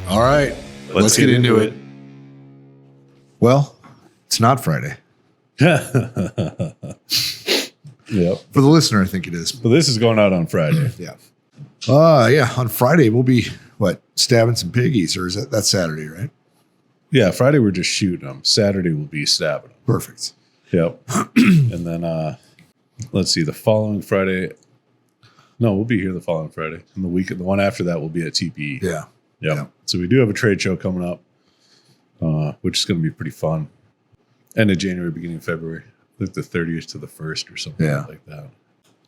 All right, let's get into it. Well, it's not Friday. Yep. For the listener, I think it is. But this is going out on Friday. Yeah. Yeah. On Friday, we'll be, stabbing some piggies, or is that's Saturday, right? Yeah, Friday we're just shooting them. Saturday we'll be stabbing them. Perfect. Yep. And then, let's see, the following Friday. No, we'll be here the following Friday. And the one after that will be at TPE. Yeah. Yep. Yeah. So we do have a trade show coming up, which is going to be pretty fun. End of January, beginning of February. I think the 30th to the 1st or something like that.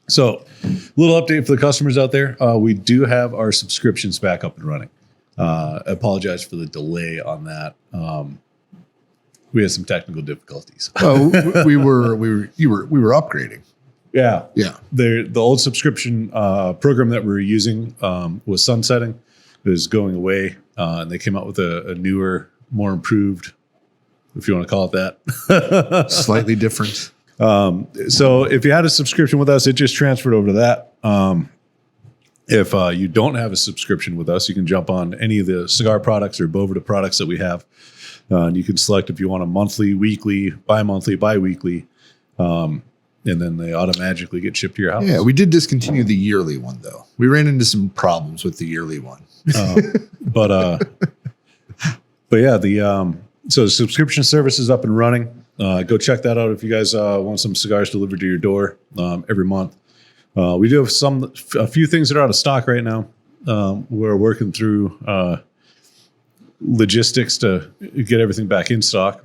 So a little update for the customers out there. We do have our subscriptions back up and running. I apologize for the delay on that. We had some technical difficulties. Oh, we were upgrading. Yeah. Yeah. The old subscription program that we were using was sunsetting. It was going away. And they came out with a newer, more improved, if you want to call it that. Slightly different. So if you had a subscription with us, it just transferred over to that. If you don't have a subscription with us, you can jump on any of the cigar products or Boveda products that we have. And you can select if you want a monthly, weekly, bi-monthly, bi-weekly. And then they automatically get shipped to your house. Yeah, we did discontinue the yearly one, though. We ran into some problems with the yearly one. But yeah, so the subscription service is up and running. Go check that out if you guys want some cigars delivered to your door every month. We do have a few things that are out of stock right now. We're working through logistics to get everything back in stock.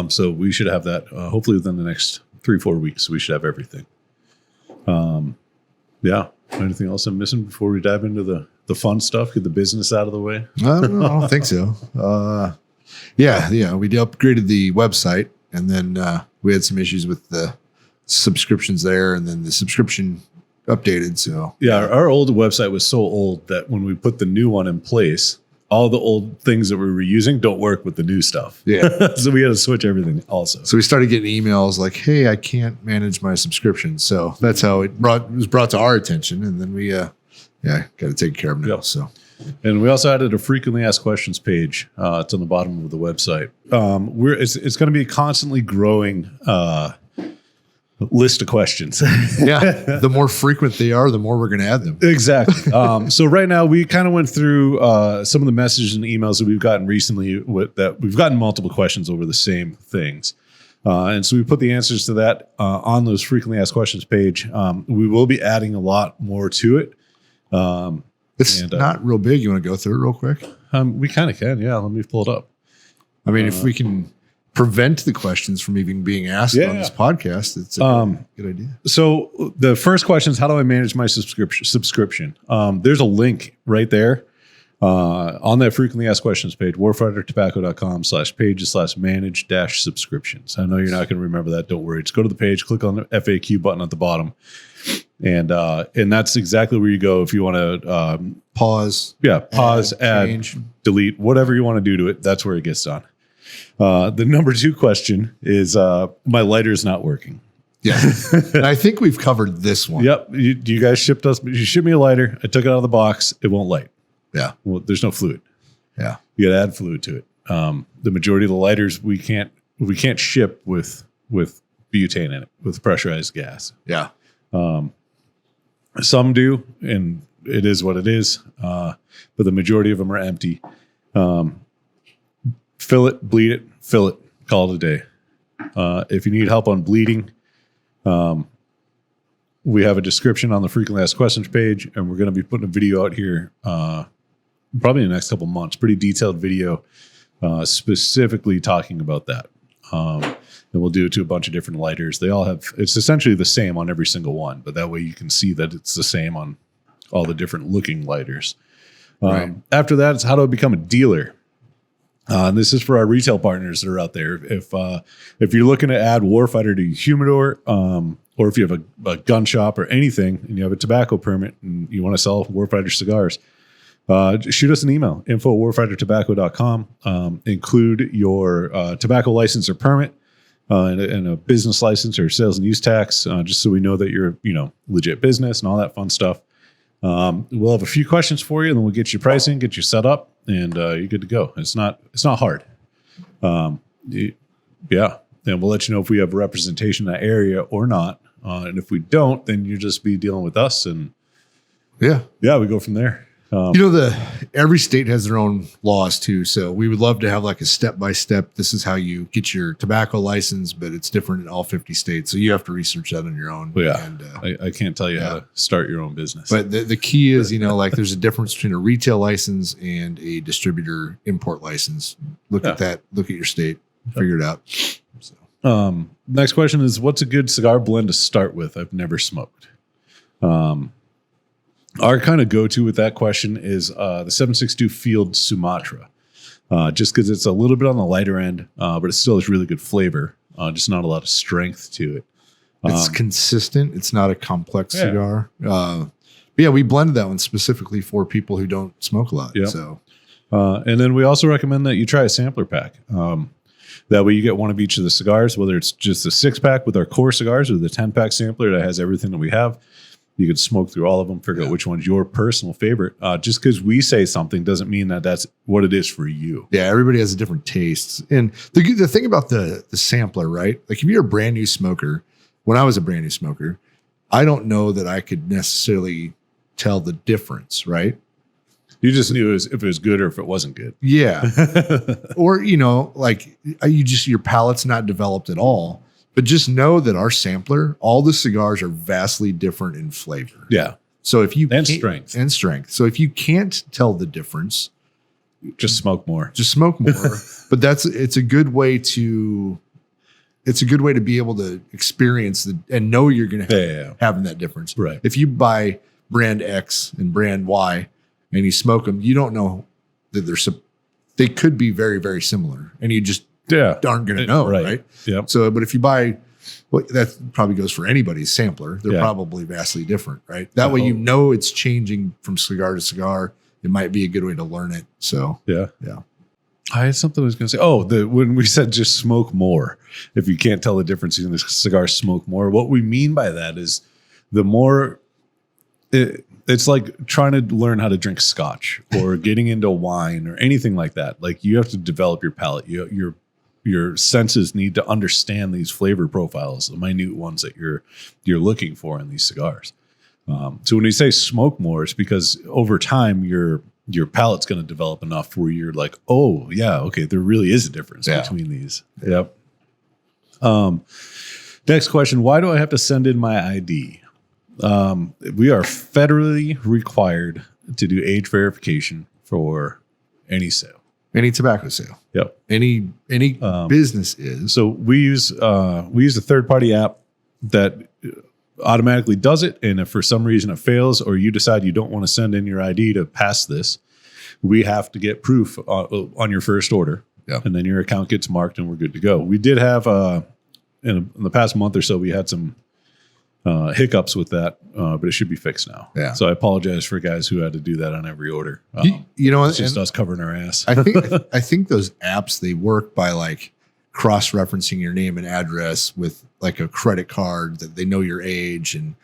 So we should have that hopefully within the next 3-4 weeks. We should have everything. Yeah. Anything else I'm missing before we dive into the fun stuff? Get the business out of the way? I don't think so. Yeah, we upgraded the website, and then we had some issues with the subscriptions there, and then the subscription updated. So yeah, our old website was so old that when we put the new one in place, all the old things that we were using don't work with the new stuff. Yeah. So we had to switch everything also. So we started getting emails like, hey, I can't manage my subscription. So that's how it was brought to our attention. And then we, got to take care of it now. Yep. So, and we also added a frequently asked questions page. It's on the bottom of the website. It's going to be a constantly growing, list of questions. Yeah. The more frequent they are, the more we're going to add them. Exactly. So right now we kind of went through some of the messages and emails that we've gotten recently that we've gotten multiple questions over the same things. And so we put the answers to that on those frequently asked questions page. We will be adding a lot more to it. It's not real big. You want to go through it real quick? We kind of can. Yeah. Let me pull it up. I mean, if we can prevent the questions from even being asked on this podcast, it's a good idea. So the first question is, how do I manage my subscription? There's a link right there on that frequently asked questions page, warfightertobacco.com/pages/manage-subscriptions. I know you're not going to remember that. Don't worry. Just go to the page, click on the FAQ button at the bottom. And that's exactly where you go if you want to pause, add, change, delete, whatever you want to do to it. That's where it gets done. The number 2 question is my lighter's not working. Yeah, and I think we've covered this one. Yep. You guys shipped me a lighter. I took it out of the box. It won't light. Yeah. Well, there's no fluid. Yeah. You got to add fluid to it. The majority of the lighters we can't ship with butane in it, with pressurized gas. Yeah. Some do, and it is what it is. But the majority of them are empty. Fill it, bleed it, fill it, call it a day. If you need help on bleeding, we have a description on the frequently asked questions page, and we're going to be putting a video out here probably in the next couple months. Pretty detailed video specifically talking about that. And we'll do it to a bunch of different lighters. They all have, it's essentially the same on every single one, but that way you can see that it's the same on all the different looking lighters. Right. After that, it's how do I become a dealer? And this is for our retail partners that are out there. If you're looking to add Warfighter to your humidor, or if you have a gun shop or anything and you have a tobacco permit and you want to sell Warfighter cigars, shoot us an email, info@warfightertobacco.com. Include your tobacco license or permit and a business license or sales and use tax, just so we know that you're legit business and all that fun stuff. We'll have a few questions for you, and then we'll get you pricing, get you set up, and you're good to go. It's not hard. Yeah. And we'll let you know if we have representation in that area or not. And if we don't, then you'll just be dealing with us. And we go from there. Every state has their own laws too. So we would love to have like a step-by-step. This is how you get your tobacco license, but it's different in all 50 states. So you have to research that on your own. Well, yeah. And, I can't tell you how to start your own business. But the key is, like there's a difference between a retail license and a distributor import license. Look at that. Look at your state. Figure it out. So. Next question is, what's a good cigar blend to start with? I've never smoked. Our kind of go-to with that question is the 762 Field Sumatra, just because it's a little bit on the lighter end, but it still has really good flavor, just not a lot of strength to it. It's consistent. It's not a complex cigar. We blended that one specifically for people who don't smoke a lot. Yep. So, and then we also recommend that you try a sampler pack. That way you get one of each of the cigars, whether it's just a 6-pack with our core cigars or the 10-pack sampler that has everything that we have. You can smoke through all of them, figure out which one's your personal favorite. Just because we say something doesn't mean that that's what it is for you. Yeah, everybody has a different taste. And the thing about the sampler, right? Like if you're a brand new smoker, when I was a brand new smoker, I don't know that I could necessarily tell the difference, right? You just knew if it was good or if it wasn't good. Yeah. Or, your palate's not developed at all. But just know that our sampler, all the cigars are vastly different in flavor. Yeah. So if you strength. So if you can't tell the difference, just smoke more. But it's a good way to be able to experience and know you're going to having that difference. Right. If you buy brand X and brand Y and you smoke them, you don't know that they could be very, very similar, and you just aren't going to know, right? Yep. So, but if you buy, that probably goes for anybody's sampler. They're probably vastly different, right? That way, it's changing from cigar to cigar. It might be a good way to learn it. So, yeah. I had something I was going to say. When we said just smoke more, if you can't tell the difference in the cigar, smoke more. What we mean by that is the more. It's like trying to learn how to drink scotch or getting into wine or anything like that. Like you have to develop your palate. Your senses need to understand these flavor profiles, the minute ones that you're looking for in these cigars. So when we say smoke more, it's because over time your palate's going to develop enough where you're like, oh yeah, okay, there really is a difference between these. Yep. Next question: why do I have to send in my ID? We are federally required to do age verification for any sale, any tobacco sale. Yep. Any business is. So we use a third-party app that automatically does it. And if for some reason it fails, or you decide you don't want to send in your ID to pass this, we have to get proof on your first order. Yeah. And then your account gets marked and we're good to go. We did have, in the past month or so, we had some hiccups with that, but it should be fixed now. Yeah. So I apologize for guys who had to do that on every order. It's just us covering our ass. I think those apps, they work by like cross-referencing your name and address with like a credit card that they know your age. And,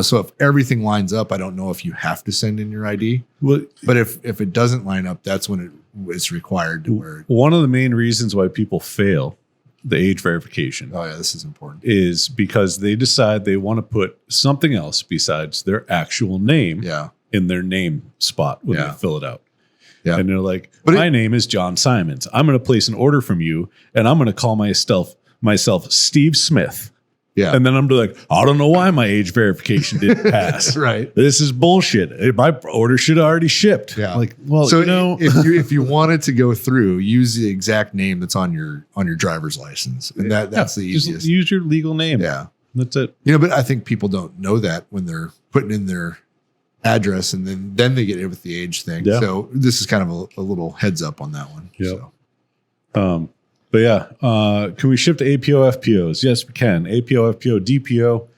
so if everything lines up, I don't know if you have to send in your ID. Well, but if it doesn't line up, that's when it's required to where. One of the main reasons why people fail the age verification. Oh yeah, this is important. Is because they decide they want to put something else besides their actual name in their name spot when they fill it out. Yeah. And they're like, my name is John Simons. I'm going to place an order from you and I'm going to call myself Steve Smith. Yeah. And then I'm like, I don't know why my age verification didn't pass. Right. This is bullshit. My order should have already shipped. Yeah. Like, well, so if you wanted to go through, use the exact name that's on your driver's license. And that's the easiest. Just use your legal name. Yeah. That's it. But I think people don't know that when they're putting in their address and then they get it with the age thing. Yeah. So this is kind of a little heads up on that one. Yeah. So. But yeah, can we ship to APO FPOs? Yes, we can. APO FPO DPO.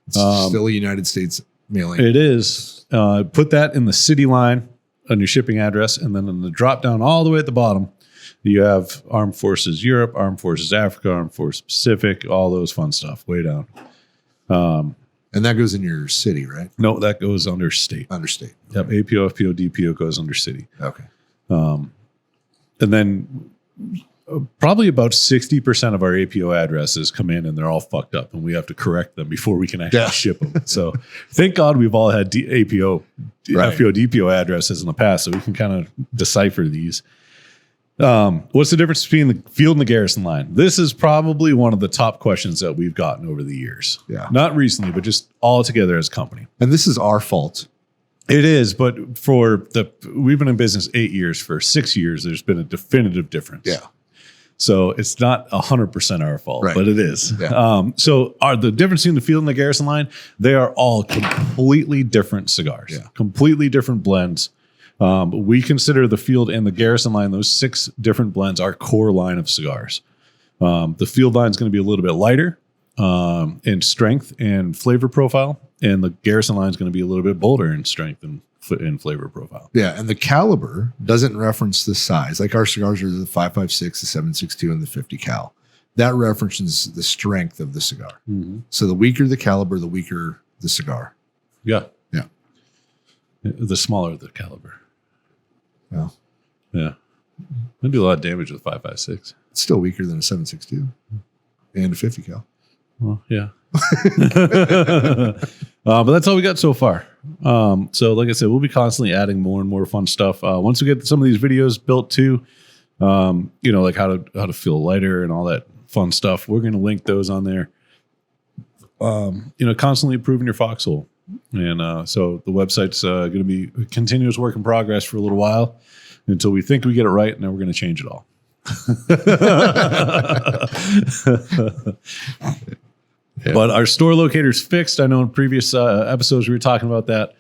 It's still a United States mailing. It is. Put that in the city line on your shipping address, and then in the drop down all the way at the bottom, you have Armed Forces Europe, Armed Forces Africa, Armed Forces Pacific, all those fun stuff way down. And that goes in your city, right? No, that goes under state. Under state. Yep. APO, FPO, DPO goes under city. Okay. And then probably about 60% of our APO addresses come in and they're all fucked up, and we have to correct them before we can actually ship them. So thank God we've all had APO, Right. FPO, DPO addresses in the past, so we can kind of decipher these. What's the difference between the field and the garrison line? This is probably one of the top questions that we've gotten over the years. Yeah. Not recently, but just all together as a company. And this is our fault. It is, but we've been in business 8 years. For 6 years, there's been a definitive difference. Yeah. So it's not 100% our fault, Right. but it is. Yeah. So the difference between the field and the garrison line, they are all completely different cigars, Yeah. completely different blends. We consider the field and the garrison line, those 6 different blends, our core line of cigars. The field line is going to be a little bit lighter in strength and flavor profile, and the garrison line is going to be a little bit bolder in strength and flavor profile. Yeah. And the caliber doesn't reference the size. Like our cigars are the 5.56, the 7.62, and the 50 cal. That references the strength of the cigar. Mm-hmm. So the weaker the caliber, the weaker the cigar. Yeah. Yeah. The smaller the caliber. Yeah. Yeah. They do a lot of damage with 5.56. It's still weaker than a 7.62 and a 50 cal. Well, yeah. But that's all we got so far. So like I said, we'll be constantly adding more and more fun stuff. Once we get some of these videos built too, like how to feel lighter and all that fun stuff, we're going to link those on there. Constantly improving your foxhole. And so the website's going to be a continuous work in progress for a little while until we think we get it right, and then we're going to change it all. Yeah. But our store locator's fixed. I know in previous episodes we were talking about that.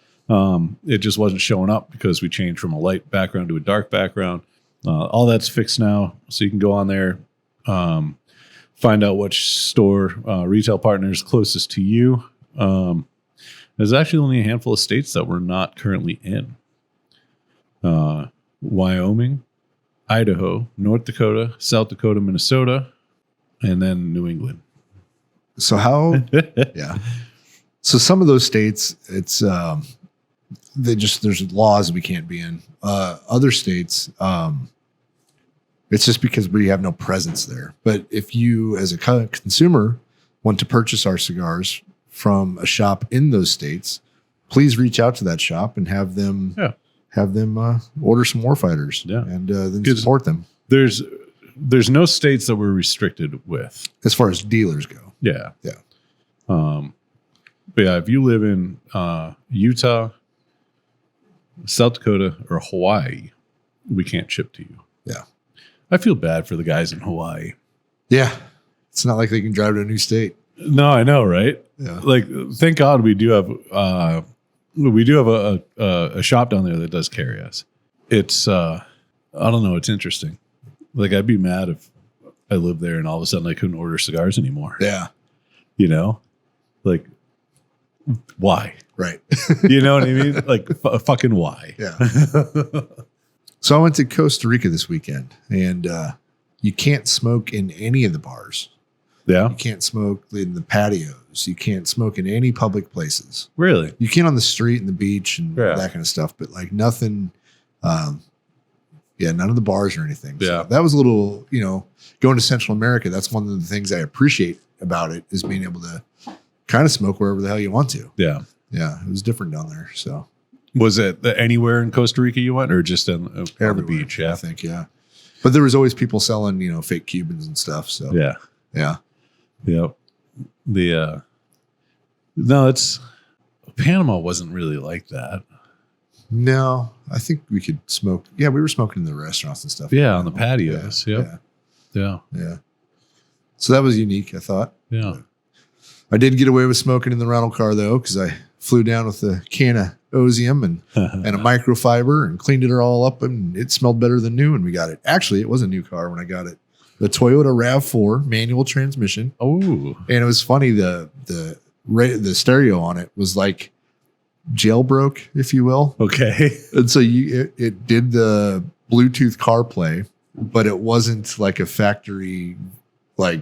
It just wasn't showing up because we changed from a light background to a dark background. All that's fixed now, so you can go on there, find out which store retail partner is closest to you. There's actually only a handful of states that we're not currently in. Wyoming, Idaho, North Dakota, South Dakota, Minnesota, and then New England. So yeah. So some of those states, it's there's laws we can't be in. Other states, it's just because we have no presence there. But if you, as a consumer, want to purchase our cigars from a shop in those states, please reach out to that shop and have them order some Warfighters and then support them. There's no states that we're restricted with As far as dealers go. Yeah. Yeah. But yeah, if you live in Utah, South Dakota, or Hawaii, we can't ship to you. Yeah. I feel bad for the guys in Hawaii. Yeah. It's not like they can drive to a new state. No, I know, right? Yeah. Like, thank God we do have a shop down there that does carry us. It's I don't know, it's interesting. Like, I'd be mad if I lived there and all of a sudden I couldn't order cigars anymore. Yeah. Like, why? Right. You know what I mean? Like, fucking why? Yeah. So I went to Costa Rica this weekend, and you can't smoke in any of the bars. Yeah. You can't smoke in the patios. You can't smoke in any public places. Really? You can on the street and the beach and that kind of stuff, but like nothing. None of the bars or anything. Yeah. So that was a little, going to Central America. That's one of the things I appreciate about it is being able to kind of smoke wherever the hell you want to. Yeah. Yeah. It was different down there. So was it anywhere in Costa Rica you went, or just on the beach? Yeah. I think. Yeah. But there was always people selling, fake Cubans and stuff. So yeah. Yeah. Yep. Panama wasn't really like that. No, I think we could smoke. Yeah, we were smoking in the restaurants and stuff. Yeah, on the patios. Yeah. Yeah. Yeah. So that was unique, I thought. Yeah. I did get away with smoking in the rental car, though, because I flew down with a can of Ozium and a microfiber and cleaned it all up, and it smelled better than new when we got it. Actually, it was a new car when I got it. The Toyota RAV4 manual transmission. Oh. And it was funny, the stereo on it was like jailbroke, if you will. Okay. And so it did the Bluetooth CarPlay, but it wasn't like a factory like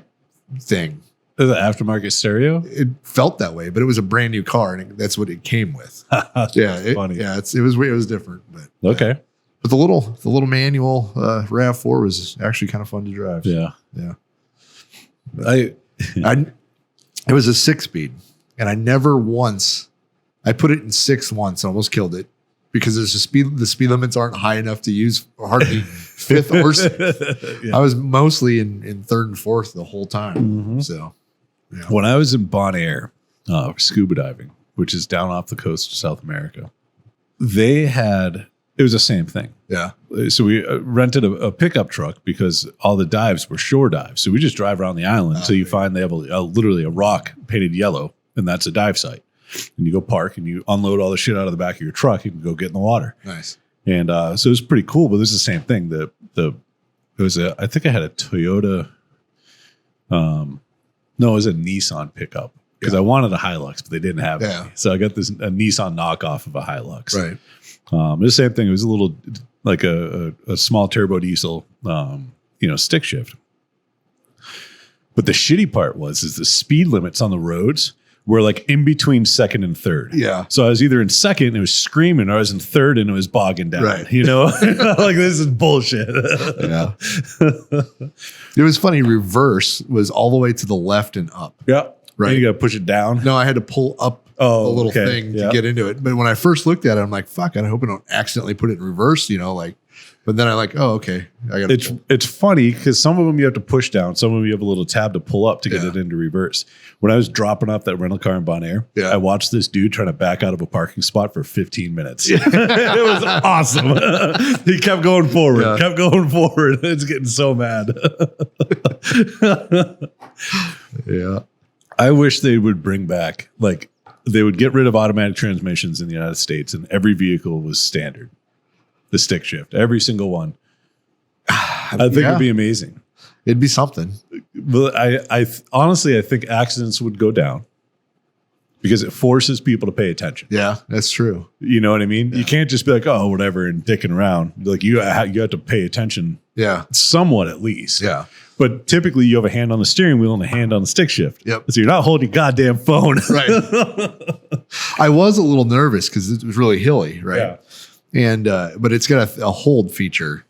thing. The aftermarket stereo? It felt that way, but it was a brand new car, and that's what it came with. That's funny. Yeah, it was different, but Okay. But the little manual RAV4 was actually kind of fun to drive. Yeah. Yeah. I It was a 6-speed, and I never once. I put it in 6 once, almost killed it because the speed limits aren't high enough to use hardly 5th or 6th. Yeah. I was mostly in 3rd and 4th the whole time. Mm-hmm. So, yeah. When I was in Bonaire, scuba diving, which is down off the coast of South America, it was the same thing. Yeah. So we rented a pickup truck because all the dives were shore dives. So we just drive around the island until you find they have literally a rock painted yellow, and that's a dive site. And you go park and you unload all the shit out of the back of your truck. You can go get in the water. Nice. And so it was pretty cool. But this is the same thing. I think I had a Toyota. No, it was a Nissan pickup because I wanted a Hilux, but they didn't have it. So I got a Nissan knockoff of a Hilux. Right. It was the same thing. It was a little like a small turbo diesel, stick shift. But the shitty part is the speed limits on the roads were like in between 2nd and 3rd. Yeah. So I was either in 2nd and it was screaming, or I was in 3rd and it was bogging down. Right. Like this is bullshit. Yeah. It was funny. Reverse was all the way to the left and up. Yeah. Right. And you got to push it down. No, I had to pull up a little thing to get into it. But when I first looked at it, I'm like, fuck, I hope I don't accidentally put it in reverse, but then I okay. It's funny because some of them you have to push down. Some of them you have a little tab to pull up to get it into reverse. When I was dropping off that rental car in Bonaire, I watched this dude trying to back out of a parking spot for 15 minutes. It was awesome. He kept going forward, It's getting so mad. Yeah. I wish they would bring back, they would get rid of automatic transmissions in the United States and every vehicle was standard. The stick shift, every single one. I think it'd be amazing. It'd be something. But I honestly think accidents would go down because it forces people to pay attention. Yeah, that's true. You know what I mean? Yeah. You can't just be like, oh, whatever, and dicking around. Like you have to pay attention. Yeah, somewhat at least. Yeah. But typically, you have a hand on the steering wheel and a hand on the stick shift. Yep. So you're not holding your goddamn phone. Right. I was a little nervous because it was really hilly, right? Yeah. And but it's got a hold feature,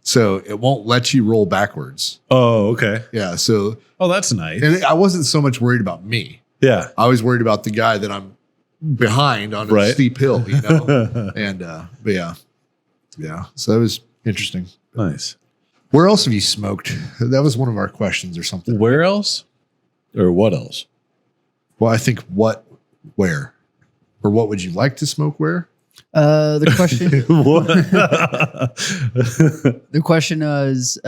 so it won't let you roll backwards. Oh, okay. Yeah. So that's nice. And I wasn't so much worried about me. Yeah. I was worried about the guy that I'm behind on a steep hill, And but yeah. So that was interesting. Nice. Where else have you smoked? That was one of our questions or something. Where else? Or what else? Well, I think where, or what would you like to smoke where? The question. The question is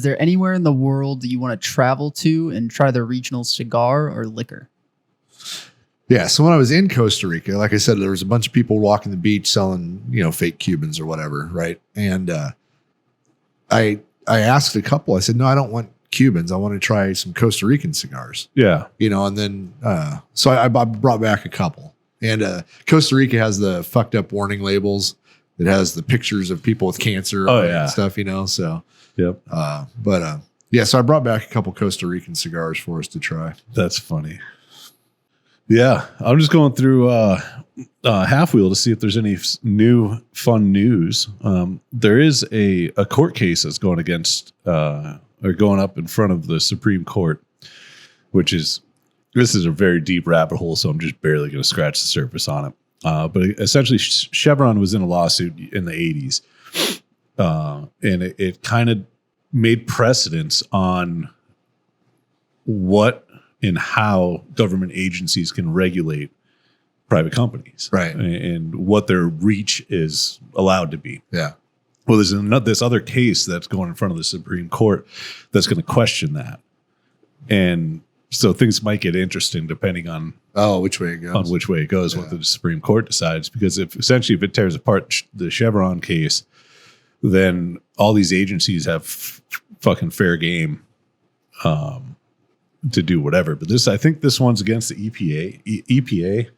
there anywhere in the world that you want to travel to and try the regional cigar or liquor? Yeah. So when I was in Costa Rica, like I said, there was a bunch of people walking the beach selling, fake Cubans or whatever, right? And I asked a couple. I said, no, I don't want Cubans. I want to try some Costa Rican cigars. Yeah. And then so I brought back a couple. And Costa Rica has the fucked up warning labels. It has the pictures of people with cancer and stuff, So, yep. So I brought back a couple Costa Rican cigars for us to try. That's funny. Yeah. I'm just going through Half Wheel to see if there's any new fun news. There is a court case that's going against or going up in front of the Supreme Court, which is. This is a very deep rabbit hole, so I'm just barely going to scratch the surface on it. But essentially, Chevron was in a lawsuit in the 80s, and it kind of made precedence on what and how government agencies can regulate private companies, right? And what their reach is allowed to be. Yeah. Well, there's this other case that's going in front of the Supreme Court that's going to question that, and so things might get interesting depending on which way it goes. On which way it goes, what the Supreme Court decides. Because if it tears apart the Chevron case, then all these agencies have fucking fair game to do whatever. But I think this one's against the EPA. EPA,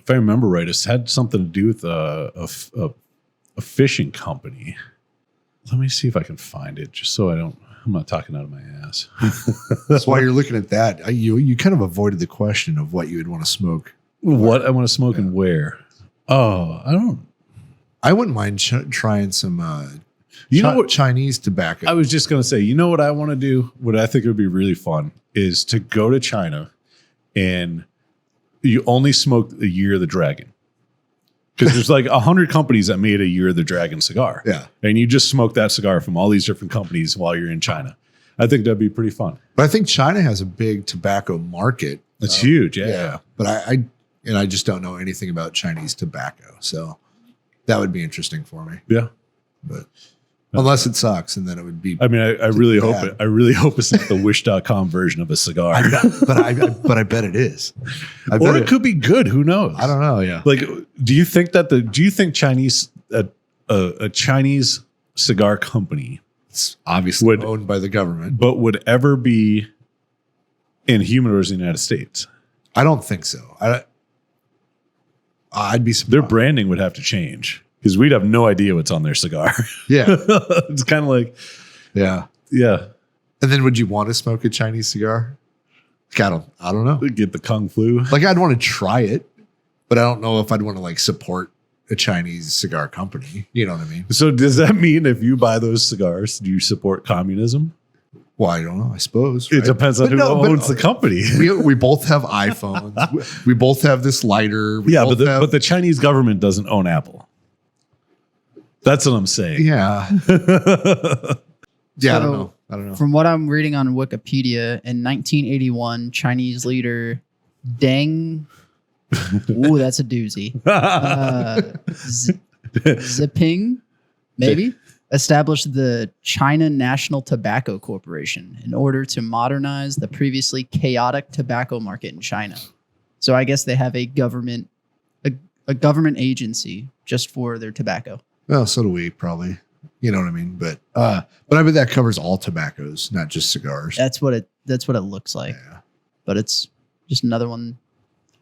if I remember right, it's had something to do with a fishing company. Let me see if I can find it, just so I don't I'm not talking out of my ass. That's why you're looking at that. You kind of avoided the question of what you would want to smoke. What I want to smoke and where? Oh, I wouldn't mind trying some you know what? Chinese tobacco. I was just going to say, you know what I want to do? What I think would be really fun is to go to China and you only smoke the Year of the Dragon. Because there's like 100 companies that made a Year of the Dragon cigar. Yeah. And you just smoke that cigar from all these different companies while you're in China. I think that'd be pretty fun. But I think China has a big tobacco market. It's huge. Yeah. But I just don't know anything about Chinese tobacco. So that would be interesting for me. Yeah. But unless it sucks, and then it would be. I mean, I really hope it. I really hope it's not the Wish.com version of a cigar. but I bet it is. Or it could be good. Who knows? I don't know. Yeah. Like, do you think Chinese a Chinese cigar company, It's obviously owned by the government, but would ever be in humidors in the United States? I don't think so. I'd be surprised. Their branding would have to change because we'd have no idea what's on their cigar. Yeah. It's kind of like, Yeah. And then would you want to smoke a Chinese cigar? Like, I don't know. get the Kung Flu. Like, I'd want to try it, but I don't know if I'd want to like support a Chinese cigar company. You know what I mean? So does that mean if you buy those cigars, do you support communism? Well, I don't know. I suppose. It Right? depends on But who owns the company. We both have iPhones. We both have this lighter. We Yeah, both but the Chinese government doesn't own Apple. That's what I'm saying. yeah. Yeah, I So, don't know. From what I'm reading on Wikipedia, in 1981, Chinese leader Deng, ooh, that's a doozy. Ziping, maybe, established the China National Tobacco Corporation in order to modernize the previously chaotic tobacco market in China. So I guess they have a government agency just for their tobacco. Well, so do we probably. You know what I mean? But I bet that covers all tobaccos, not just cigars. That's what it looks like. Yeah. But it's just another one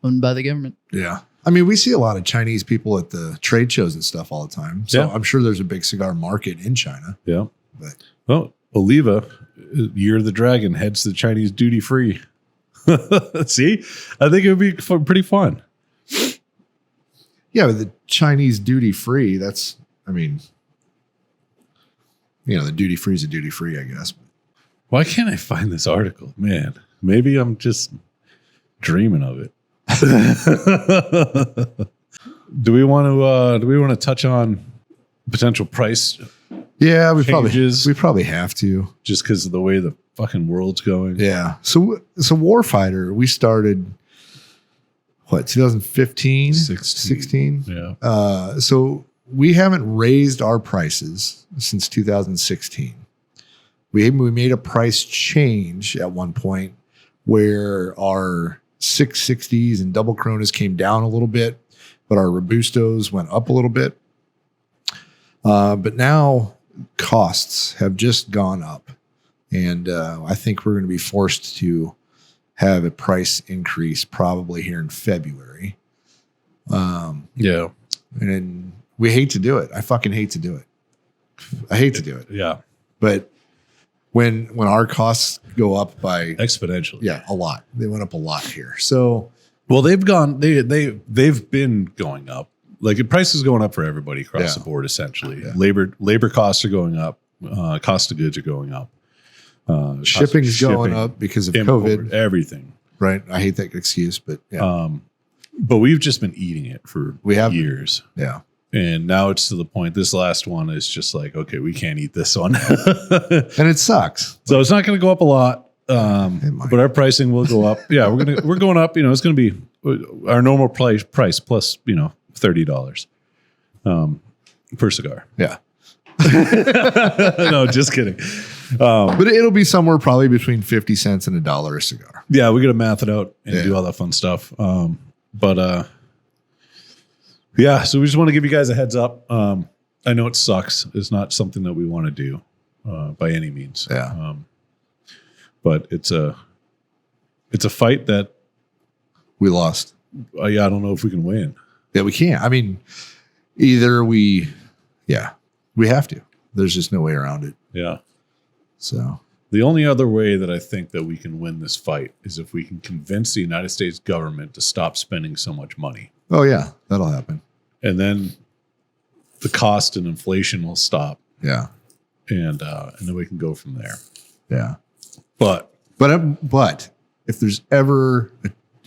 owned by the government. Yeah. I mean, we see a lot of Chinese people at the trade shows and stuff all the time. So Yeah. I'm sure there's a big cigar market in China. Yeah. But Well, Oliva, Year of the Dragon, heads to Chinese duty free. See, I think it would be pretty fun. yeah, but the Chinese duty free, that's, I mean, the duty free is a duty free, I guess. Why can't I find this article? Man, maybe I'm just dreaming of it. Do we want to touch on potential price Yeah, we changes? probably have to. Just because of the way the fucking world's going? Yeah. So Warfighter, we started 2015, 16. Yeah. So we haven't raised our prices since 2016. We made a price change at one point where our 660s and double Coronas came down a little bit, but our Robustos went up a little bit. But now costs have just gone up. And I think we're going to be forced to have a price increase probably here in February. Yeah. And we hate to do it. I fucking hate to do it. I hate to do it. Yeah. But when our costs go up by Exponentially. a lot. They went up a lot here. So Well, they've been going up. Like the price is going up for everybody across the board, essentially. Yeah. Labor costs are going up. Cost of goods are going up. shipping's going up because of COVID. Everything. Right. I hate that excuse, but yeah. But we've just been eating it for years. Yeah. And now it's to the point, this last one is just like, okay, we can't eat this one. And it sucks. So it's not going to go up a lot. might. But our pricing will go up. Yeah, we're going up. It's going to be our normal price plus, $30 per cigar. Yeah. No, just kidding. But it'll be somewhere probably between 50 cents and $1 a cigar. Yeah, we got to math it out and Yeah. do all that fun stuff. Yeah, so we just want to give you guys a heads up. I know it sucks. It's not something that we want to do by any means. Yeah. But it's a fight that We lost. I don't know if we can win. Yeah, we can't. I mean, either we have to. There's just no way around it. Yeah. So The only other way that I think that we can win this fight is if we can convince the United States government to stop spending so much money. Oh yeah, that'll happen. And then the cost and inflation will stop. Yeah. And then we can go from there. Yeah. But if there's ever,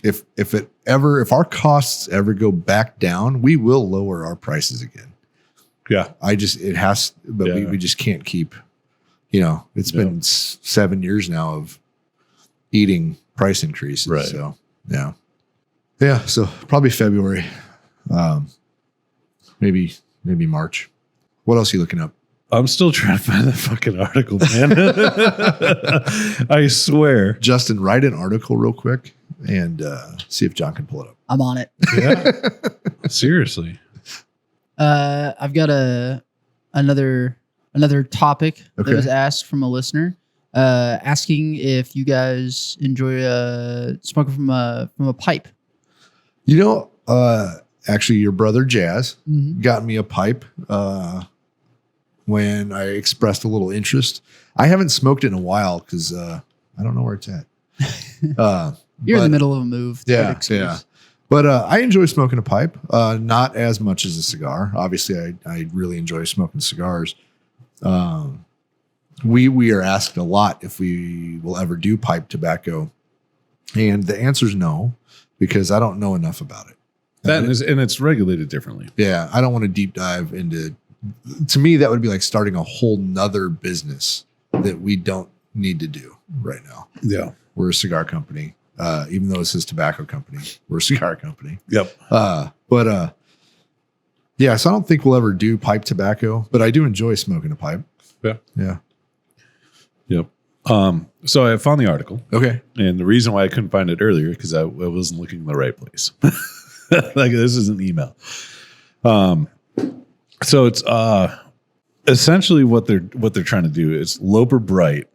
if our costs ever go back down, we will lower our prices again. yeah, We just can't keep, it's been 7 years now of eating price increases. Right. So, yeah. Yeah. So probably February, maybe March. What else are you looking up? I'm still trying to find that fucking article, man. I swear. Justin, write an article real quick and see if John can pull it up. I'm on it. Yeah. Seriously. I've got another topic Okay. that was asked from a listener, asking if you guys enjoy smoking from a pipe. Actually, your brother Jazz Mhm. got me a pipe when I expressed a little interest. I haven't smoked it in a while because I don't know where it's at. You're in the middle of a move. Yeah, yeah. But I enjoy smoking a pipe, not as much as a cigar. Obviously, I really enjoy smoking cigars. We are asked a lot if we will ever do pipe tobacco, and the answer is no, because I don't know enough about it. And it's regulated differently. Yeah, I don't want to deep dive into. To me, that would be like starting a whole nother business that we don't need to do right now. Yeah. We're a cigar company, even though it says tobacco company. We're a cigar company. Yep. Yeah. So I don't think we'll ever do pipe tobacco, but I do enjoy smoking a pipe. Yeah. Yeah. Yep. So I found the article, Okay. and the reason why I couldn't find it earlier because I wasn't looking in the right place. Like this is an email. So it's essentially what they're trying to do is Loper Bright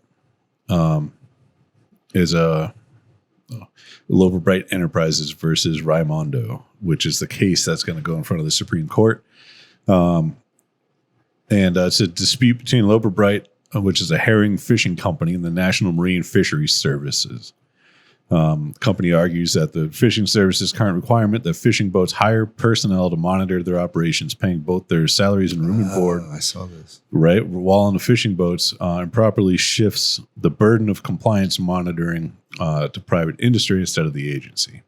is Loper Bright Enterprises versus Raimondo, which is the case that's going to go in front of the Supreme Court. And it's a dispute between Loper Bright, which is a herring fishing company, and the National Marine Fisheries Services. Company argues that the fishing services current requirement that fishing boats hire personnel to monitor their operations, paying both their salaries and room and board, I saw this. right, while on the fishing boats, improperly shifts the burden of compliance monitoring to private industry instead of the agency.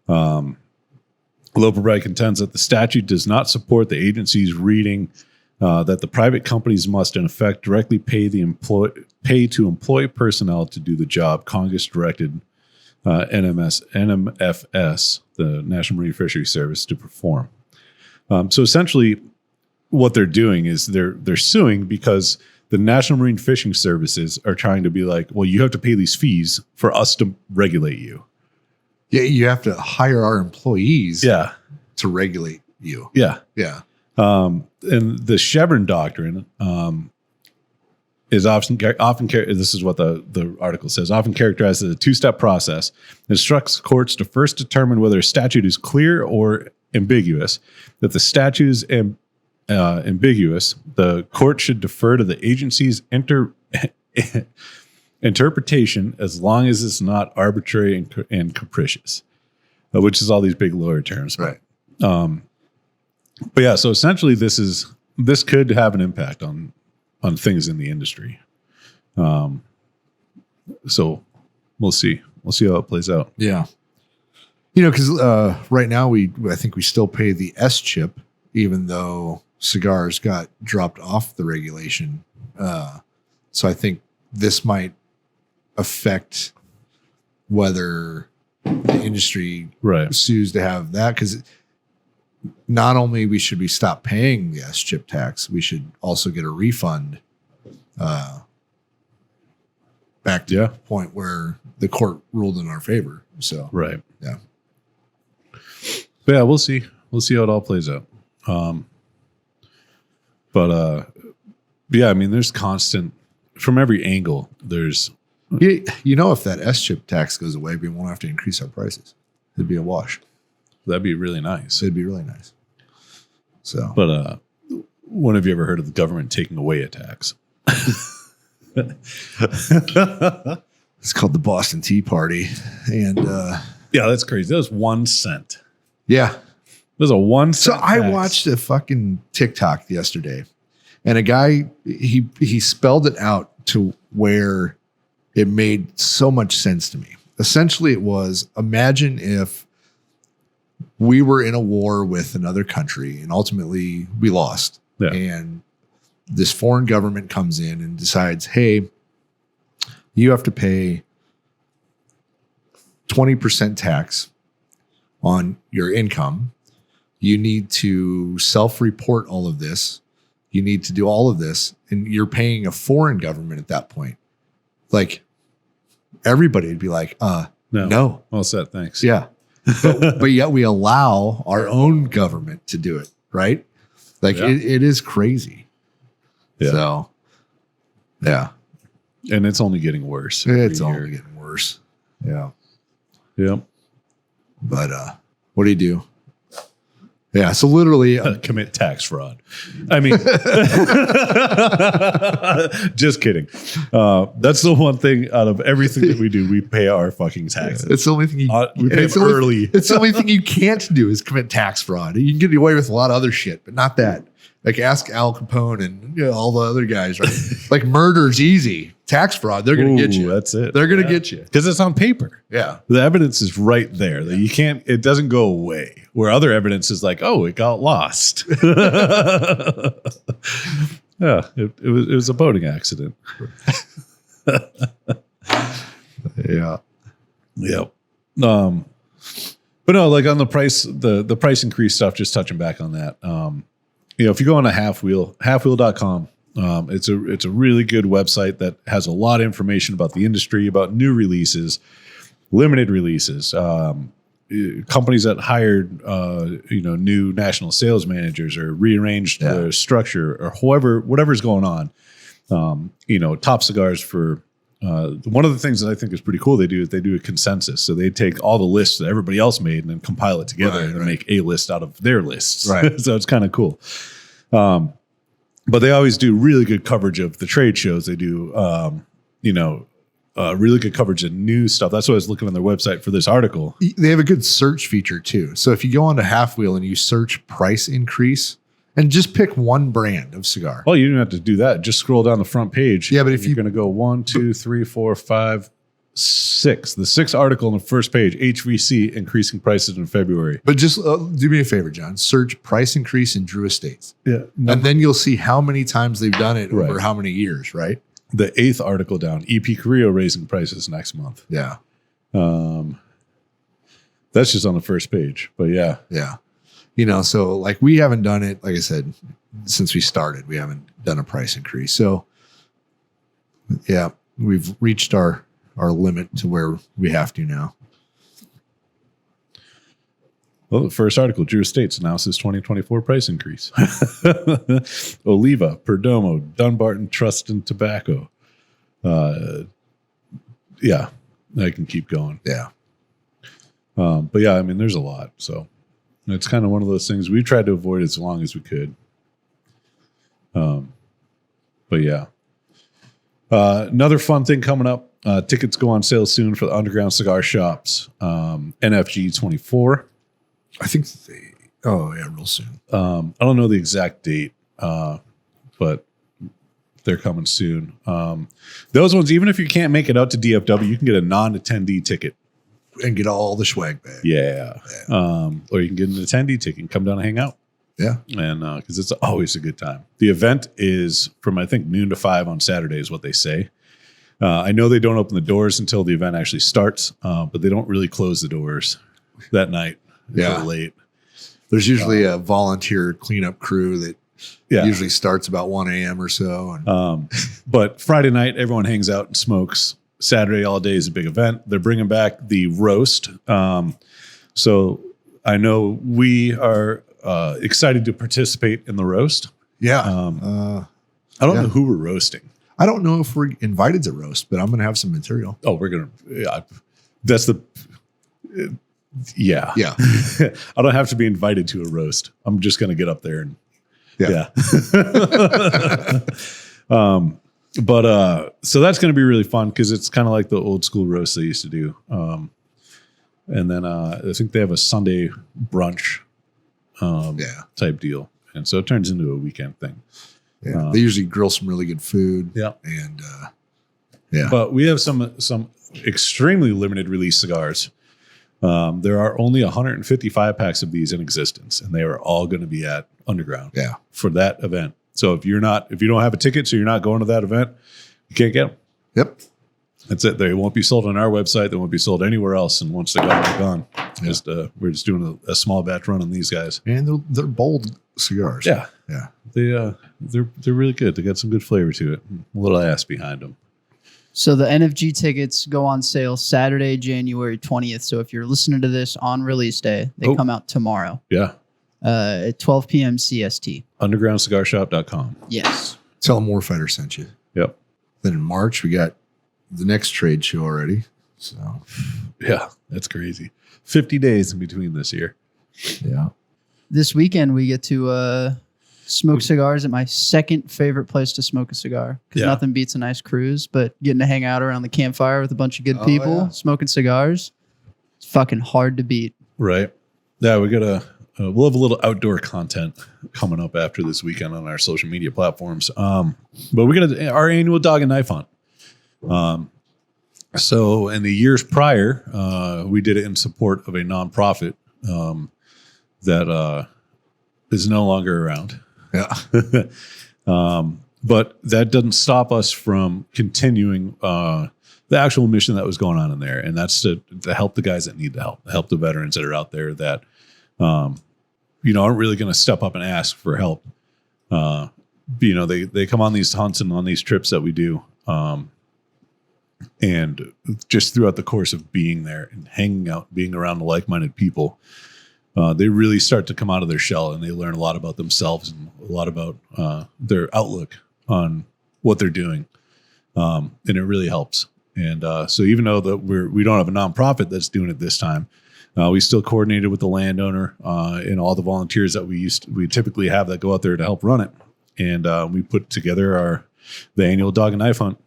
Loper Bright contends that the statute does not support the agency's reading that the private companies must, in effect, directly pay to employ personnel to do the job Congress directed NMFS, the National Marine Fisheries Service, to perform. So essentially, what they're doing is they're suing because the National Marine Fishing Services are trying to be like, well, you have to pay these fees for us to regulate you. Yeah, you have to hire our employees Yeah, to regulate you. yeah. Yeah. And the Chevron doctrine is often this is what the article says, often characterized as a two-step process. It instructs courts to first determine whether a statute is clear or ambiguous. If the statute is ambiguous, the court should defer to the agency's interpretation as long as it's not arbitrary and capricious, which is all these big lawyer terms. Right. But yeah, so essentially this could have an impact on things in the industry. So we'll see. We'll see how it plays out. Yeah. Because right now I think we still pay the S chip, even though cigars got dropped off the regulation. So I think this might affect whether the industry Right. sues to have that, because not only should we stop paying the S chip tax, we should also get a refund back to the point where the court ruled in our favor. So Right. yeah. But yeah, we'll see. We'll see how it all plays out. But yeah, I mean, there's constant from every angle. There's if that S chip tax goes away, we won't have to increase our prices. It'd be a wash. that'd be really nice. It'd be really nice. So, But when have you ever heard of the government taking away a tax? It's called the Boston Tea Party. And Yeah, that's crazy. That was 1 cent. yeah. There's a 1 So cent. I tax. watched a fucking TikTok yesterday, and a guy, he spelled it out to where it made so much sense to me. Essentially, it was, imagine if we were in a war with another country and ultimately we lost. Yeah. And this foreign government comes in and decides, hey, you have to pay 20% tax on your income. You need to self-report all of this. You need to do all of this. And you're paying a foreign government at that point. Like, everybody would be like, no. Well said. Thanks. Yeah. But yet we allow our own government to do it, right? Like, Yeah. it is crazy. Yeah. So, yeah. And it's only getting worse. every It's year. only getting worse. Yeah. Yep. But what do you do? Yeah. So literally, Commit tax fraud. I mean, just kidding. That's the one thing out of everything that we do, we pay our fucking taxes. it's the only thing We pay it's them the only- early. It's the only thing you can't do is commit tax fraud. You can get away with a lot of other shit, but not that. Like, ask Al Capone and all the other guys, right? Like, murder's easy. Tax fraud, they're going to get you. That's it. They're going to get you. Because it's on paper. Yeah. The evidence is right there. That you can't. It doesn't go away. Where other evidence is like, oh, it got lost. Yeah, it was a boating accident. Yeah. Yep. But no, like on the price, the price increase stuff, just touching back on that. If you go on to halfwheel.com, it's a really good website that has a lot of information about the industry, about new releases, limited releases, companies that hired new national sales managers or rearranged their structure or whatever's going on. Top cigars for one of the things that I think is pretty cool they do a consensus. So they take all the lists that everybody else made and then compile it together and make a list out of their lists. Right. So it's kind of cool. But they always do really good coverage of the trade shows. They do, really good coverage of new stuff. That's what I was looking on their website for this article. They have a good search feature too. So if you go onto Half Wheel and you search price increase and just pick one brand of cigar. Well, you don't have to do that. Just scroll down the front page. Yeah, but if you're you- going to go 1, 2, 3, 4, 5, 6, the 6th article on the first page, HVC increasing prices in February. But just do me a favor, John. Search price increase in Drew Estates. Yeah. And then you'll see how many times they've done it over Right. how many years, right? The 8th article down, EP Carrillo raising prices next month. Yeah. That's just on the first page. But yeah. Yeah. So like we haven't done it, like I said, since we started, we haven't done a price increase. So yeah, we've reached our limit to where we have to now. Well, the first article, Drew Estates announces 2024 price increase. Oliva, Perdomo, Dunbarton, Trust and Tobacco. Yeah, I can keep going. Yeah. But yeah, I mean, there's a lot. So it's kind of one of those things we tried to avoid as long as we could. But yeah. Another fun thing coming up. Tickets go on sale soon for the Underground Cigar Shops. NFG 24. I think real soon. I don't know the exact date, but they're coming soon. Those ones, even if you can't make it out to DFW, you can get a non-attendee ticket. And get all the swag back. Yeah. Or you can get an attendee ticket and come down and hang out. Yeah. And because it's always a good time. The event is from, I think, noon to 5 on Saturday is what they say. I know they don't open the doors until the event actually starts, but they don't really close the doors that night until late. There's usually a volunteer cleanup crew that Yeah. usually starts about 1 a.m. or so. And But Friday night, everyone hangs out and smokes. Saturday all day is a big event. They're bringing back the roast. So I know we are excited to participate in the roast. yeah. I don't know who we're roasting. I don't know if we're invited to roast, but I'm going to have some material. Oh, we're going to, yeah, that's the, yeah. Yeah. I don't have to be invited to a roast. I'm just going to get up there and, Yeah. But so that's going to be really fun because it's kind of like the old school roast they used to do. And then I think they have a Sunday brunch type deal. And so it turns into a weekend thing. Yeah. They usually grill some really good food. Yeah. And But we have some extremely limited release cigars. There are only 155 packs of these in existence, and they are all going to be at Underground for that event. So if you don't have a ticket, so you're not going to that event, you can't get them. Yep. That's it. They won't be sold on our website. They won't be sold anywhere else. And once they're gone, they're gone. We're just doing a small batch run on these guys. And they're bold cigars. Yeah. Yeah. They're really good. They got some good flavor to it. A little ass behind them. So the NFG tickets go on sale Saturday, January 20th. So if you're listening to this on release day, they come out tomorrow. Yeah. At 12 p.m. CST. Undergroundcigarshop.com. Yes. Tell them Warfighter sent you. Yep. Then in March, we got the next trade show already. So, yeah, that's crazy. 50 days in between this year. Yeah. This weekend, we get to smoke cigars at my second favorite place to smoke a cigar. Because nothing beats a nice cruise, but getting to hang out around the campfire with a bunch of good people, smoking cigars, it's fucking hard to beat. Right. Yeah, we got we'll have a little outdoor content coming up after this weekend on our social media platforms. But we got our annual dog and knife hunt. So in the years prior, we did it in support of a nonprofit that is no longer around. Yeah. But that doesn't stop us from continuing the actual mission that was going on in there. And that's to help the guys that need the help the veterans that are out there that, aren't really going to step up and ask for help. They come on these hunts and on these trips that we do. And just throughout the course of being there and hanging out, being around the like-minded people, they really start to come out of their shell and they learn a lot about themselves and a lot about their outlook on what they're doing. And it really helps. And so even though that we don't have a nonprofit that's doing it this time, we still coordinated with the landowner and all the volunteers that we typically have that go out there to help run it. And we put together the annual dog and knife hunt.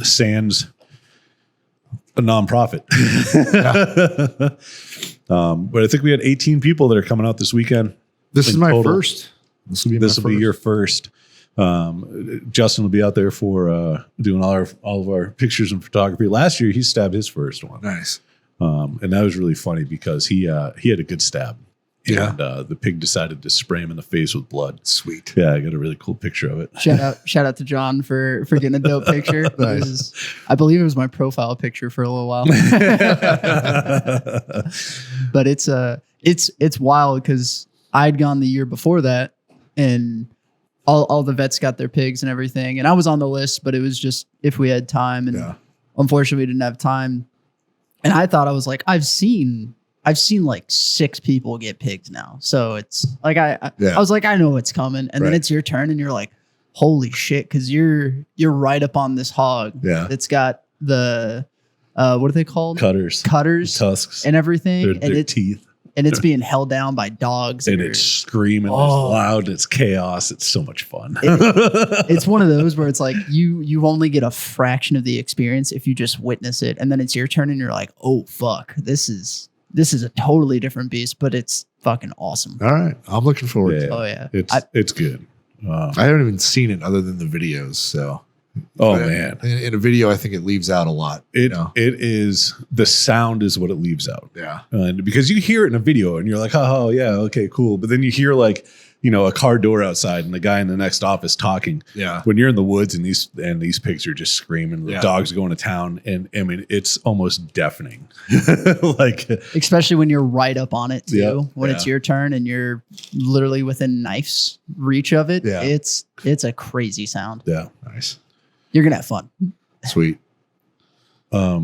Sans a nonprofit. But I think we had 18 people that are coming out this weekend. This is my first. This will be your first. Justin will be out there for doing all of our pictures and photography. Last year, he stabbed his first one. Nice. And that was really funny because he had a good stab. Yeah. And the pig decided to spray him in the face with blood. Sweet. Yeah, I got a really cool picture of it. Shout out to John for getting a dope picture. Nice. I believe it was my profile picture for a little while. But it's wild because I'd gone the year before that and all the vets got their pigs and everything. And I was on the list, but it was just if we had time. And unfortunately we didn't have time. And I thought, I was like, I've seen like 6 people get pigs now. So it's like, I was like, I know it's coming. And then it's your turn and you're like, holy shit. Cause you're right up on this hog. Yeah. It's got the, what are they called? Cutters, tusks and everything. Their teeth. And it's being held down by dogs. And it's screaming. It's loud. It's chaos. It's so much fun. It's one of those where it's like you only get a fraction of the experience if you just witness it. And then it's your turn and you're like, oh, fuck, this is a totally different beast, but it's fucking awesome. All right. I'm looking forward to it. Oh, yeah. It's good. I haven't even seen it other than the videos. So, man. In a video, I think it leaves out a lot. It is, the sound is what it leaves out. Yeah. And because you hear it in a video and you're like, oh, yeah, okay, cool. But then you hear like, a car door outside and the guy in the next office talking. Yeah. When you're in the woods and these pigs are just screaming, the dogs are going to town. And I mean, it's almost deafening. Like, especially when you're right up on it too, when it's your turn and you're literally within knife's reach of it. Yeah. It's a crazy sound. Yeah. Nice. You're going to have fun. Sweet. Yeah,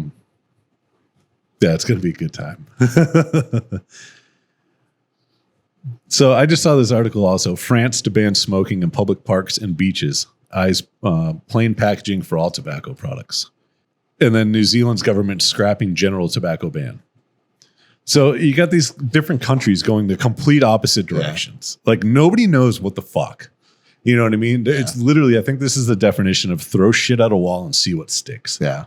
it's going to be a good time. So I just saw this article also. France to ban smoking in public parks and beaches. Eyes plain packaging for all tobacco products. And then New Zealand's government scrapping general tobacco ban. So you got these different countries going the complete opposite directions. Like nobody knows what the fuck. You know what I mean? Yeah. It's literally, I think this is the definition of throw shit at a wall and see what sticks. Yeah.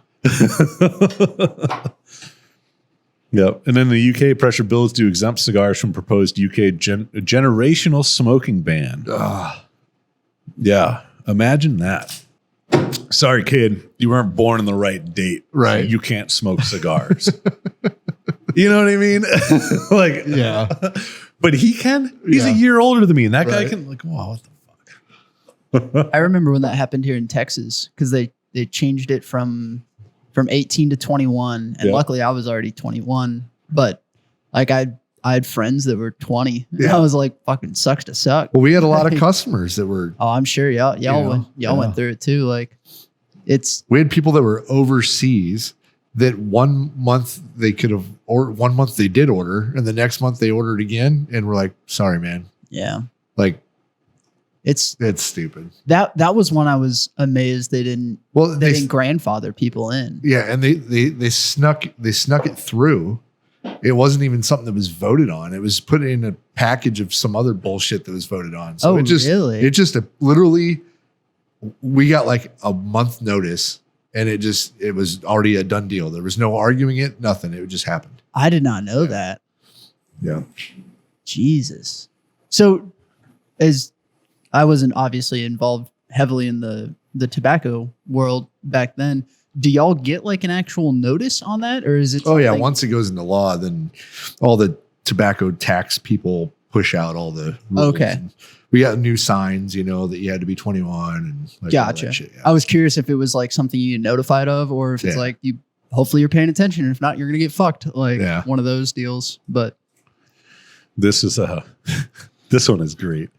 Yep. And then the UK pressure bills to exempt cigars from proposed UK generational smoking ban. Yeah. Imagine that. Sorry, kid. You weren't born in the right date. Right. You can't smoke cigars. You know what I mean? Like, Yeah. but he can. He's a year older than me. And that guy Right. can, like, wow, what the fuck? I remember when that happened here in Texas because they changed it from 18 to 21, and Yeah. luckily I was already 21. But like I had friends that were 20. And Yeah. I was like, fucking sucks to suck. Well, we had a lot of customers that were. Oh, I'm sure y'all Yeah. went through it too. Like it's We had people that were overseas that 1 month they could have, or 1 month they did order, and the next month they ordered again, and we're like, sorry, man. yeah. Like It's it's stupid. that was when I was amazed they didn't Well, they didn't grandfather people in. yeah, and they snuck it through. It wasn't even something that was voted on. It was put in a package of some other bullshit that was voted on. So Oh, it just really? it just literally we got like a month notice, and it was already a done deal. There was no arguing it, nothing. It just happened. I did not know that. Yeah. Jesus. So as I wasn't obviously involved heavily in the tobacco world back then, do y'all get like an actual notice on that, or is it? Oh yeah. something- Once it goes into law, then all the tobacco tax people push out all the rules. Okay. And we got new signs, that you had to be 21 and like all that Gotcha. shit, yeah. I was curious if it was like something you get notified of, or if it's Yeah. like you. Hopefully you're paying attention, and if not, you're gonna get fucked. Like Yeah. one of those deals. But This is this one is great.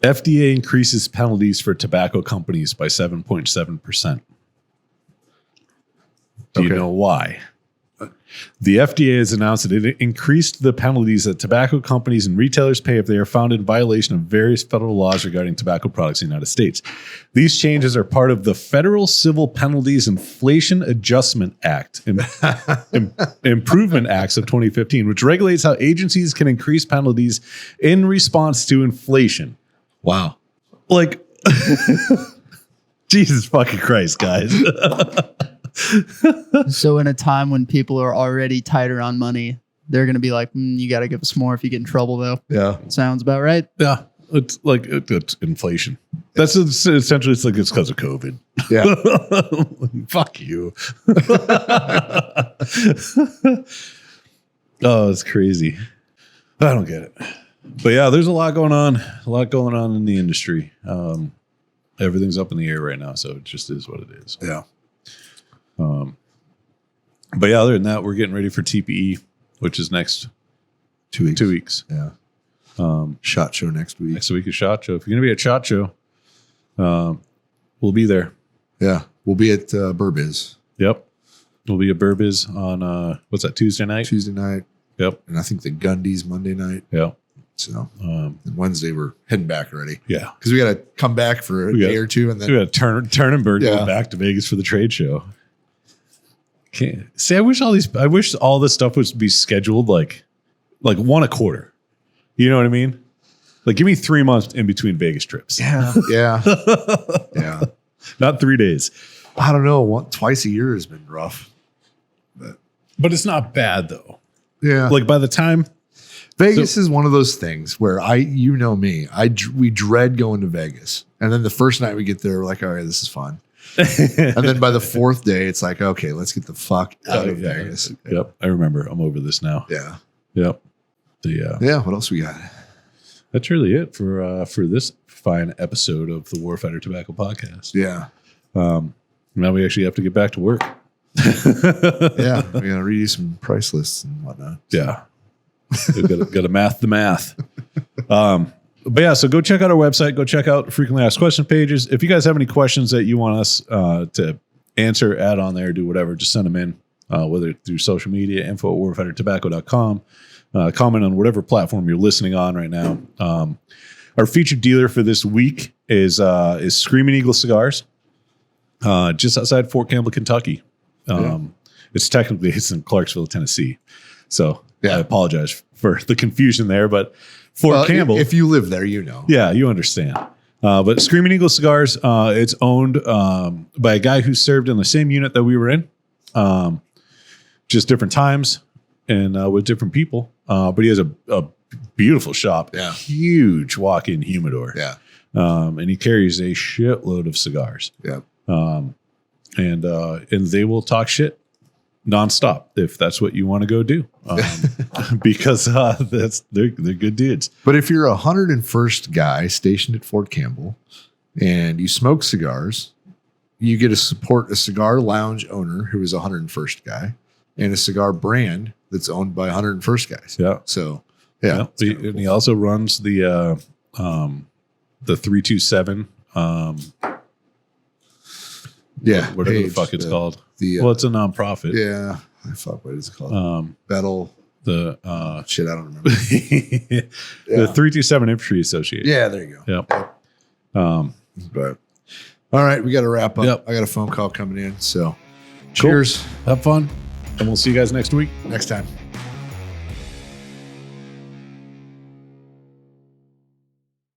FDA increases penalties for tobacco companies by 7.7%. Do you Okay. know why? The FDA has announced that it increased the penalties that tobacco companies and retailers pay if they are found in violation of various federal laws regarding tobacco products in the United States. These changes are part of the Federal Civil Penalties Inflation Adjustment Act, Improvement Acts of 2015, which regulates how agencies can increase penalties in response to inflation. Wow. Like, Jesus fucking Christ, guys. so in a time when people are already tighter on money, they're gonna be like, you got to give us more if you get in trouble, though. Yeah. Sounds about right. Yeah, it's like it's inflation. That's essentially it's because of COVID. Yeah. Fuck you. Oh, it's crazy. I don't get it. But yeah, there's a lot going on. A lot going on in the industry. Everything's up in the air right now, so it just is what it is. Yeah. But yeah, other than that, we're getting ready for TPE, which is next 2 weeks. 2 weeks. Yeah. SHOT Show next week. Next week is SHOT Show. If you're gonna be at SHOT Show, we'll be there. Yeah. We'll be at Burbiz Yep. We'll be at Burbiz on what's that, Tuesday night? Tuesday night. Yep. And I think the Gundy's Monday night. Yep. So and Wednesday we're heading back already. Yeah. Because we got to come back for a day or two, and then We got Turnenberg Yeah. going back to Vegas for the trade show. Can't see. I wish all this stuff would be scheduled like one a quarter. You know what I mean? Like, give me 3 months in between Vegas trips. yeah, yeah. Not 3 days. I don't know. Twice a year has been rough. But it's not bad though. Yeah, Like by the time Vegas is one of those things where me, we dread going to Vegas, and then the first night we get there, we're like, all right, this is fun. And then by the fourth day, it's like, okay, let's get the fuck out of Vegas. Yep. I remember. I'm over this now. Yeah, Yep. Yeah. yeah. What else we got? That's really it for this fine episode of the Warfighter Tobacco Podcast. Yeah, Now we actually have to get back to work. yeah. We're gonna read you some price lists and whatnot. Yeah. Got to math the math. But yeah, so go check out our website. Go check out frequently asked question pages. If you guys have any questions that you want us to answer, add on there, do whatever, just send them in, whether through social media, info@warfightertobacco.com. Comment on whatever platform you're listening on right now. Our featured dealer for this week is Screaming Eagle Cigars, just outside Fort Campbell, Kentucky. It's in Clarksville, Tennessee. So I apologize for the confusion there, but Fort Campbell. If you live there, you know. Yeah, you understand. But Screaming Eagle Cigars, it's owned by a guy who served in the same unit that we were in, just different times and with different people. But he has a beautiful shop, huge walk-in humidor. Yeah. And he carries a shitload of cigars. Yeah. And they will talk shit nonstop if that's what you want to go do, because they're good dudes. But if you're a 101st guy stationed at Fort Campbell and you smoke cigars, you get to support a cigar lounge owner who is a 101st guy and a cigar brand that's owned by 101st guys. Yeah. So yeah. And he also runs the 327. Whatever the fuck it's called. Well, it's a nonprofit. Yeah. I thought, what is it called? Battle. The shit, I don't remember. The 327 Infantry Association. Yeah, there you go. Yep. But all right, we got to wrap up. Yep. I got a phone call coming in. So cheers. Have fun. And we'll see you guys next week. Next time.